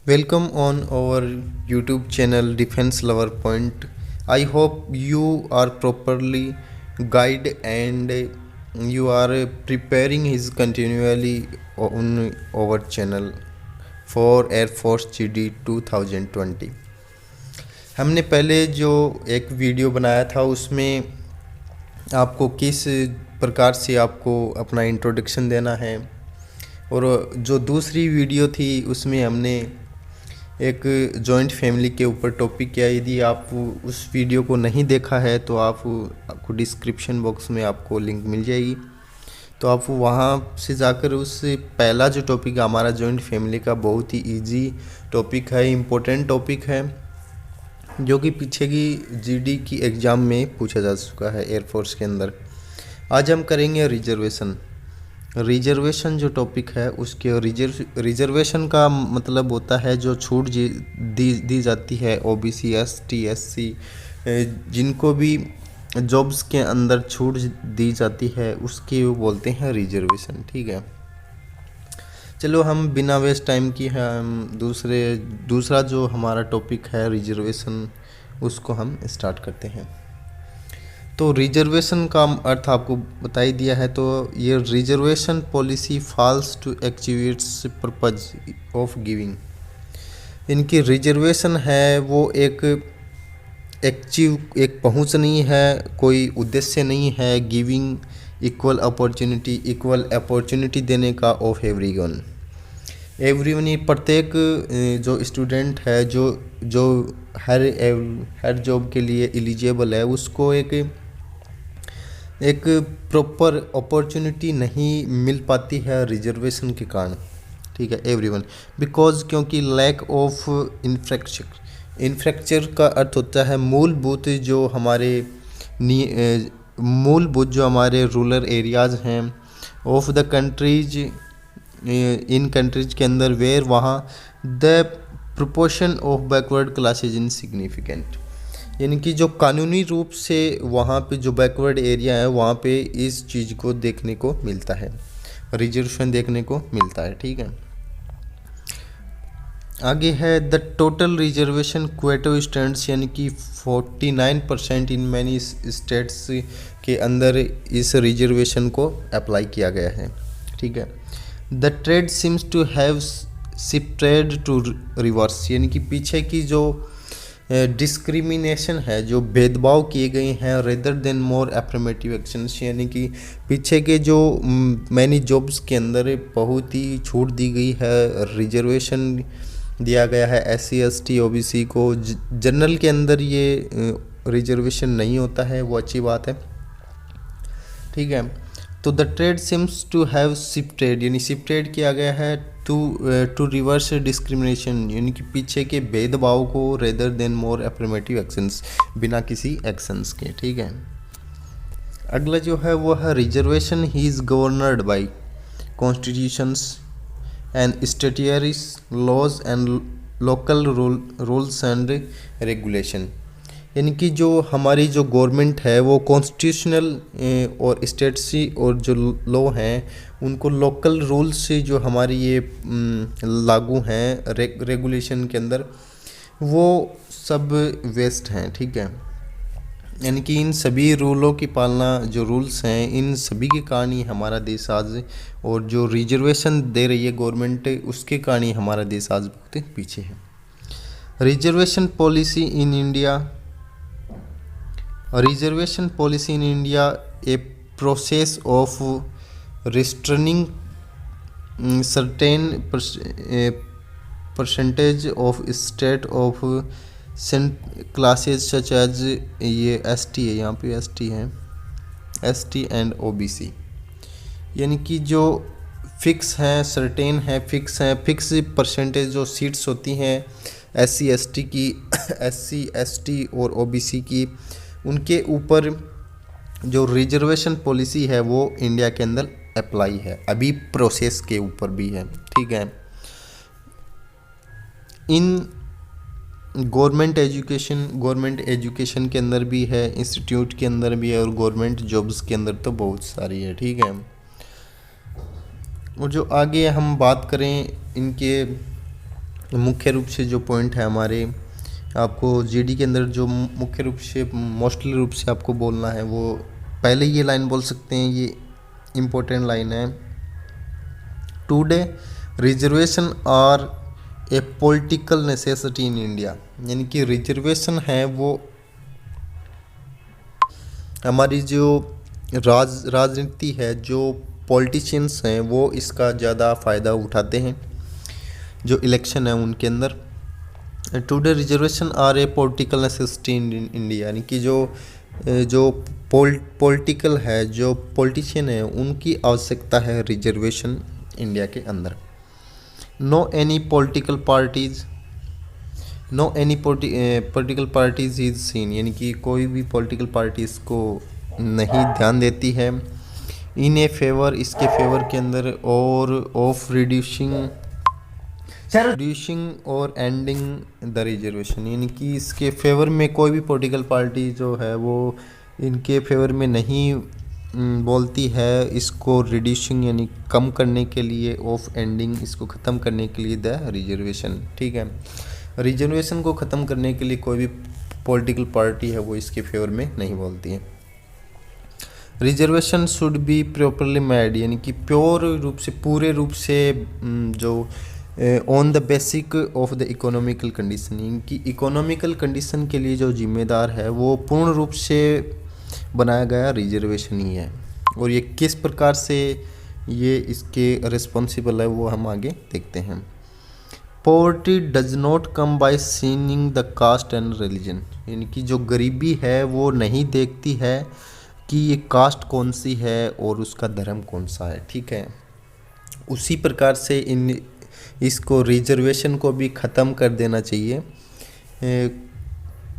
Welcome on our YouTube channel Defense Lover Point. I hope you are properly guided and you are preparing his continually on our channel for Air Force GD 2020. हमने पहले जो एक video बनाया था उसमें आपको किस प्रकार से आपको अपना इंट्रोडक्शन देना है, और जो दूसरी वीडियो थी उसमें हमने एक जॉइंट फैमिली के ऊपर टॉपिक किया। यदि आप उस वीडियो को नहीं देखा है तो आपको डिस्क्रिप्शन बॉक्स में आपको लिंक मिल जाएगी, तो आप वहाँ से जाकर उस पहला जो टॉपिक हमारा जॉइंट फैमिली का बहुत ही इजी टॉपिक है, इम्पोर्टेंट टॉपिक है, जो कि पीछे की जीडी की एग्ज़ाम में पूछा जा चुका है एयरफोर्स के अंदर। आज हम करेंगे रिजर्वेशन जो टॉपिक है उसके रिजर्वेशन का मतलब होता है जो छूट दी जाती है ओबीसी, एसटी, एससी, जिनको भी जॉब्स के अंदर छूट दी जाती है उसके वो बोलते हैं रिजर्वेशन। ठीक है, चलो हम बिना वेस्ट टाइम की है हम दूसरा जो हमारा टॉपिक है रिजर्वेशन उसको हम स्टार्ट करते हैं। तो रिजर्वेशन का अर्थ आपको बता ही दिया है। तो ये reservation policy falls to achieve its purpose of giving. इनकी रिजर्वेशन है वो एक पहुंच नहीं है, कोई उद्देश्य नहीं है, गिविंग इक्वल अपॉर्चुनिटी देने का ऑफ एवरीवन ये प्रत्येक जो स्टूडेंट है जो हर जॉब के लिए एलिजिबल है उसको एक प्रॉपर अपॉर्चुनिटी नहीं मिल पाती है रिजर्वेशन के कारण। ठीक है, एवरीवन बिकॉज क्योंकि लैक ऑफ इंफ्रास्ट्रक्चर का अर्थ होता है मूलभूत जो हमारे रूरल एरियाज़ हैं of the countries, in countries के अंदर वेयर वहाँ the proportion of backward classes in significant, यानी कि जो कानूनी रूप से वहाँ पे जो बैकवर्ड एरिया है वहाँ पे इस चीज़ को देखने को मिलता है, रिजर्वेशन देखने को मिलता है। ठीक है, आगे है the total reservation Kyoto stands, यानी कि 49% इन मैनी स्टेट्स के अंदर इस रिजर्वेशन को अप्लाई किया गया है। ठीक है, the trade seems to have shifted to reverse, यानी कि पीछे की जो डिस्क्रिमिनेशन है, जो भेदभाव किए गए हैं रेदर देन मोर एफर्मेटिव एक्शंस, यानी कि पीछे के जो मैनी जॉब्स के अंदर बहुत ही छूट दी गई है, रिजर्वेशन दिया गया है एससी, एसटी, ओबीसी को। जनरल के अंदर ये रिजर्वेशन नहीं होता है, वो अच्छी बात है। ठीक है, तो the trade seems to have shifted, यानी शिफ्टेड किया गया है टू रिवर्स डिस्क्रिमिनेशन, यानी कि पीछे के भेदभाव को रेदर देन मोर एफर्मेटिव एक्शंस, बिना किसी एक्शंस के। ठीक है, अगला जो है वो है रिजर्वेशन ही is governed by constitutions and statutory laws and local rules and regulation, यानी कि जो हमारी जो गवर्नमेंट है वो कॉन्स्टिट्यूशनल और स्टेटसी और जो लॉ हैं उनको लोकल रूल्स से जो हमारी ये लागू हैं रेगुलेशन के अंदर वो सब वेस्ट हैं। ठीक है, यानी कि इन सभी रूलों की पालना, जो रूल्स हैं इन सभी के कारण ही हमारा देश आज, और जो रिजर्वेशन दे रही है गवर्नमेंट उसके कारण ही हमारा देश आज बहुत पीछे है। Reservation policy in India a process of restraining certain percentage of state of classes such as ये ST है, यहाँ पे ST है, ST एंड OBC, यानी कि जो फिक्स हैं, सर्टेन है, फिक्स परसेंटेज जो सीट्स होती हैं SC ST की SC ST और OBC की, उनके ऊपर जो रिजर्वेशन पॉलिसी है वो इंडिया के अंदर अप्लाई है, अभी प्रोसेस के ऊपर भी है। ठीक है, इन गवर्नमेंट एजुकेशन के अंदर भी है, इंस्टीट्यूट के अंदर भी है, और गवर्नमेंट जॉब्स के अंदर तो बहुत सारी है। ठीक है, और जो आगे हम बात करें इनके मुख्य रूप से जो पॉइंट है हमारे, आपको जीडी के अंदर जो मुख्य रूप से मोस्टली रूप से आपको बोलना है, वो पहले ये लाइन बोल सकते हैं, ये इम्पोर्टेंट लाइन है। Today reservation are a political necessity in India, यानी कि रिजर्वेशन है वो हमारी जो राजनीति है, जो पॉलिटिशियंस हैं वो इसका ज़्यादा फ़ायदा उठाते हैं जो इलेक्शन है उनके अंदर। Today reservation are a political necessity in India, यानी कि जो पॉलिटिकल है, जो पॉलिटिशियन है, उनकी आवश्यकता है रिजर्वेशन इंडिया के अंदर। No any political parties is seen, यानी कि कोई भी पॉलिटिकल पार्टी इसको नहीं ध्यान देती है। इन ए फेवर, इसके फेवर के अंदर, और ऑफ रिड्यूसिंग और एंडिंग द रिजर्वेशन, यानी कि इसके फेवर में कोई भी पॉलिटिकल पार्टी जो है वो इनके फेवर में नहीं बोलती है इसको रिड्यूसिंग यानी कम करने के लिए, ऑफ एंडिंग इसको ख़त्म करने के लिए द रिजर्वेशन। ठीक है, रिजर्वेशन को ख़त्म करने के लिए कोई भी पॉलिटिकल पार्टी है वो इसके फेवर में नहीं बोलती है। Reservation should be properly made, यानी कि प्योर रूप से, पूरे रूप से जो on the basic of the economical condition, यानी कि इकोनॉमिकल कंडीशन के लिए जो जिम्मेदार है वो पूर्ण रूप से बनाया गया रिजर्वेशन ही है। और ये किस प्रकार से ये इसके रिस्पॉन्सिबल है वो हम आगे देखते हैं। Poverty does not come by seeing the caste and religion, यानी कि जो गरीबी है वो नहीं देखती है कि ये कास्ट कौन सी है और उसका धर्म कौन सा है। ठीक है, उसी प्रकार से इसको रिजर्वेशन को भी ख़त्म कर देना चाहिए।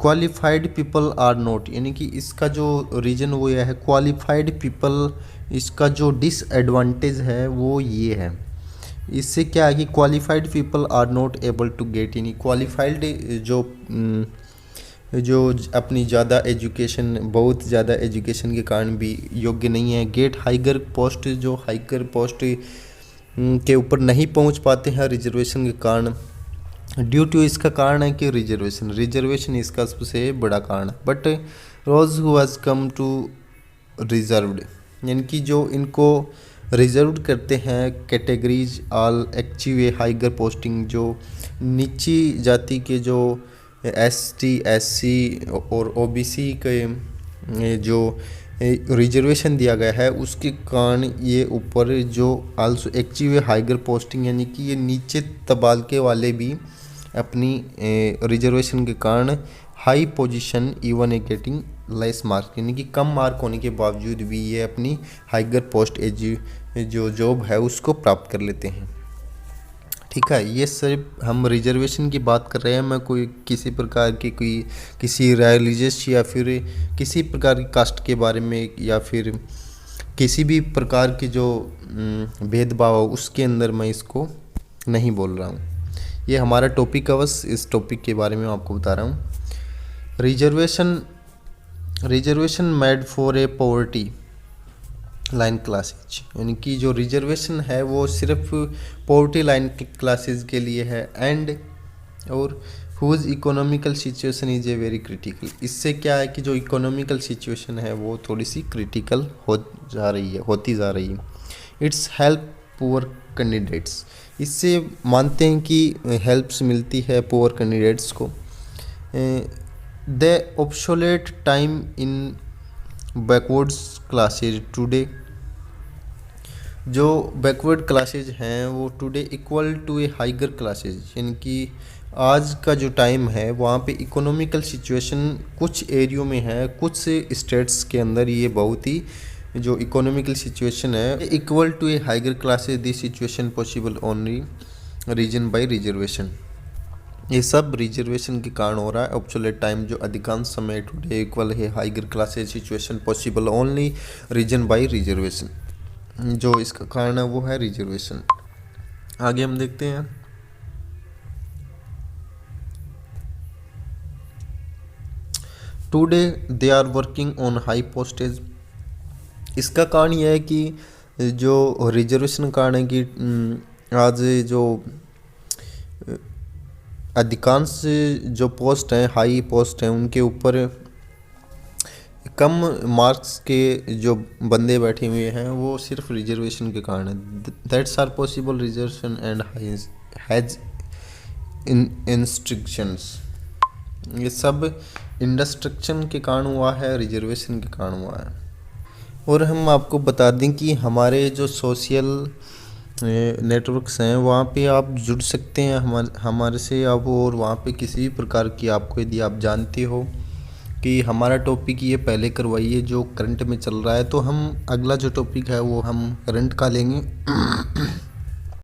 क्वालिफाइड पीपल आर नॉट, यानी कि इसका जो रीजन वो यह है, क्वालिफाइड पीपल, इसका जो डिसएडवांटेज है वो ये है। इससे क्या है कि qualified people are not able to get, यानी क्वालिफाइड जो अपनी ज़्यादा एजुकेशन, बहुत ज़्यादा एजुकेशन के कारण भी योग्य नहीं है, गेट हाइगर पोस्ट, जो हाइगर पोस्ट के ऊपर नहीं पहुंच पाते हैं रिजर्वेशन के कारण। ड्यू टू, इसका कारण है कि रिजर्वेशन इसका सबसे बड़ा कारण है। But rose who has come to reserved, यानी कि जो इनको रिजर्व्ड करते हैं categories all achieve a higher posting, जो नीची जाति के जो एसटी, एससी और ओबीसी के जो रिजर्वेशन दिया गया है उसके कारण ये ऊपर जो आल्सो अचीव हाइगर पोस्टिंग, यानी कि ये नीचे तबादले वाले भी अपनी रिजर्वेशन के कारण high position even a getting less mark, यानी कि कम मार्क होने के बावजूद भी ये अपनी हाइगर पोस्ट जो जॉब है उसको प्राप्त कर लेते हैं। ठीक है, ये सिर्फ हम रिजर्वेशन की बात कर रहे हैं, मैं कोई किसी प्रकार की किसी रिलीजियस या फिर किसी प्रकार की कास्ट के बारे में या फिर किसी भी प्रकार की जो भेदभाव हो उसके अंदर मैं इसको नहीं बोल रहा हूँ। ये हमारा टॉपिक है, बस इस टॉपिक के बारे में आपको बता रहा हूँ। Reservation made for a poverty line classes, यानी कि जो रिजर्वेशन है वो सिर्फ पॉवर्टी लाइन क्लासेज के लिए है, एंड और whose economical situation is a very critical. इससे क्या है कि जो इकोनॉमिकल सिचुएशन है वो थोड़ी सी क्रिटिकल होती जा रही है। इट्स हेल्प पुअर कैंडिडेट्स, इससे मानते हैं कि हेल्प्स मिलती है पुअर कैंडिडेट्स को। The obsolete time in backwards classes today, जो बैकवर्ड क्लासेज हैं वो today equal to a higher classes, यानी कि आज का जो टाइम है वहाँ पे इकोनॉमिकल सिचुएशन कुछ एरियो में है, कुछ स्टेट्स के अंदर ये बहुत ही जो इकोनॉमिकल सिचुएशन है equal to a higher classes, this situation possible only reason by reservation. ये सब रिजर्वेशन के कारण हो रहा है। ऑब्सोलेट टाइम जो अधिकांश समय टुडे इक्वल है higher classes, situation possible only reason by reservation, जो इसका कारण है वो है रिजर्वेशन। आगे हम देखते हैं। Today they are working on high postage, इसका कारण यह है कि जो रिजर्वेशन कारण है कि आज जो अधिकांश जो पोस्ट हैं, हाई पोस्ट हैं, उनके ऊपर कम मार्क्स के जो बंदे बैठे हुए हैं वो सिर्फ रिजर्वेशन के कारण है। That's are possible reservation and has instructions. ये सब इंस्ट्रक्शन के कारण हुआ है, रिजर्वेशन के कारण हुआ है। और हम आपको बता दें कि हमारे जो सोशल नेटवर्क्स हैं वहाँ पे आप जुड़ सकते हैं हमारे से आप, और वहाँ पे किसी भी प्रकार की आपको यदि आप जानते हो कि हमारा टॉपिक ये पहले करवाइए जो करंट में चल रहा है, तो हम अगला जो टॉपिक है वो हम करंट का लेंगे।